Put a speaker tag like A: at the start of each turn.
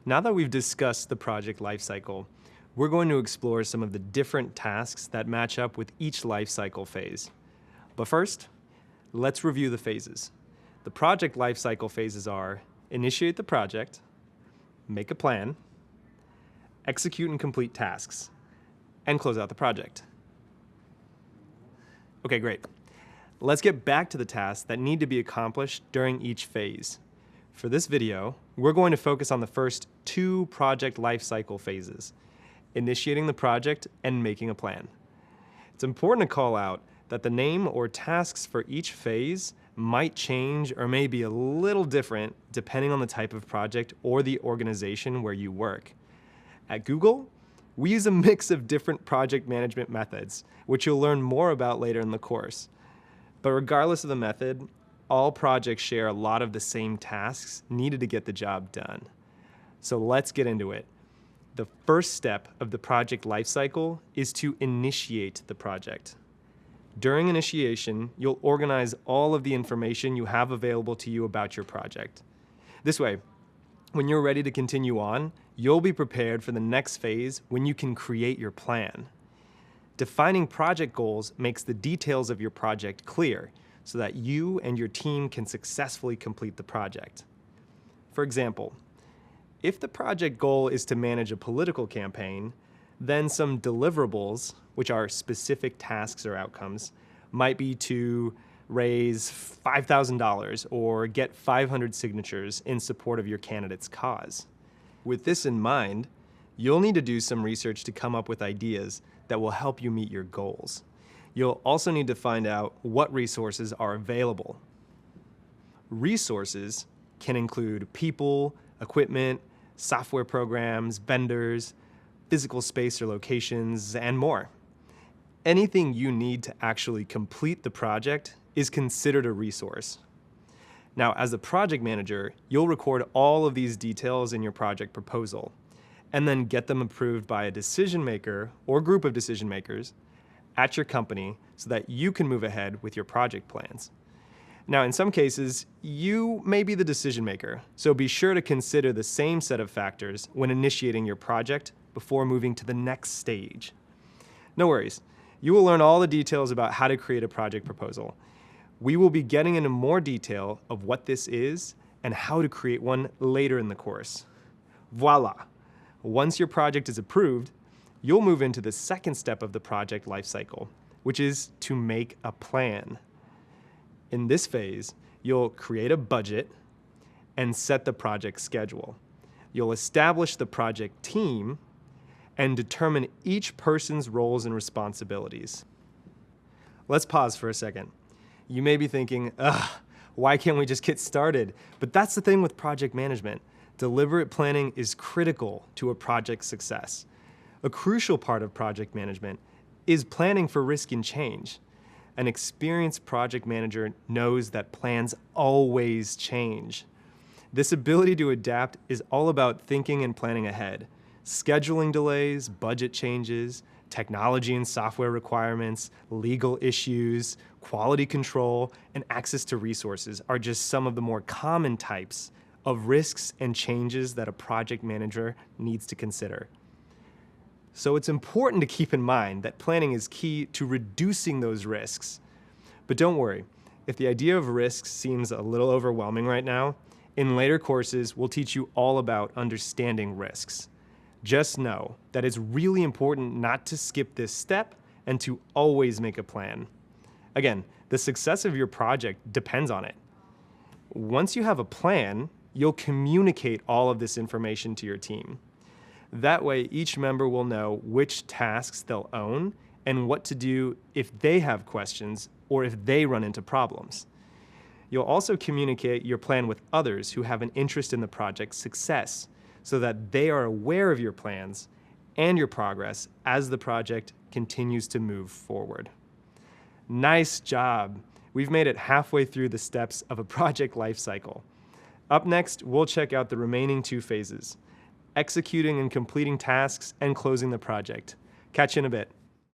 A: Now that we've discussed the project lifecycle, we're going to explore some of the different tasks that match up with each lifecycle phase. But first, let's review the phases. The project lifecycle phases are initiate the project, make a plan, execute and complete tasks, and close out the project. Okay, great. Let's get back to the tasks that need to be accomplished during each phase. For this video, we're going to focus on the first two project lifecycle phases, initiating the project and making a plan. It's important to call out that the name or tasks for each phase might change or may be a little different depending on the type of project or the organization where you work. At Google, we use a mix of different project management methods, which you'll learn more about later in the course. But regardless of the method, all projects share a lot of the same tasks needed to get the job done. So let's get into it. The first step of the project lifecycle is to initiate the project. During initiation, you'll organize all of the information you have available to you about your project. This way, when you're ready to continue on, you'll be prepared for the next phase when you can create your plan. Defining project goals makes the details of your project clear so that you and your team can successfully complete the project. For example, if the project goal is to manage a political campaign, then some deliverables, which are specific tasks or outcomes, might be to raise $5,000 or get 500 signatures in support of your candidate's cause. With this in mind, you'll need to do some research to come up with ideas that will help you meet your goals. You'll also need to find out what resources are available. Resources can include people, equipment, software programs, vendors, physical space or locations, and more. Anything you need to actually complete the project is considered a resource. Now, as a project manager, you'll record all of these details in your project proposal, and then get them approved by a decision maker or group of decision makers at your company so that you can move ahead with your project plans. Now, in some cases, you may be the decision maker, so be sure to consider the same set of factors when initiating your project before moving to the next stage. No worries, you will learn all the details about how to create a project proposal. We will be getting into more detail of what this is and how to create one later in the course. Voila! Once your project is approved, you'll move into the second step of the project lifecycle, which is to make a plan. In this phase, you'll create a budget and set the project schedule. You'll establish the project team and determine each person's roles and responsibilities. Let's pause for a second. You may be thinking, why can't we just get started? But that's the thing with project management. Deliberate planning is critical to a project's success. A crucial part of project management is planning for risk and change. An experienced project manager knows that plans always change. This ability to adapt is all about thinking and planning ahead. Scheduling delays, budget changes, technology and software requirements, legal issues, quality control, and access to resources are just some of the more common types of risks and changes that a project manager needs to consider. So it's important to keep in mind that planning is key to reducing those risks. But don't worry, if the idea of risks seems a little overwhelming right now, in later courses we'll teach you all about understanding risks. Just know that it's really important not to skip this step and to always make a plan. Again, the success of your project depends on it. Once you have a plan, you'll communicate all of this information to your team. That way, each member will know which tasks they'll own and what to do if they have questions or if they run into problems. You'll also communicate your plan with others who have an interest in the project's success so that they are aware of your plans and your progress as the project continues to move forward. Nice job! We've made it halfway through the steps of a project lifecycle. Up next, we'll check out the remaining two phases: executing and completing tasks and closing the project. Catch you in a bit.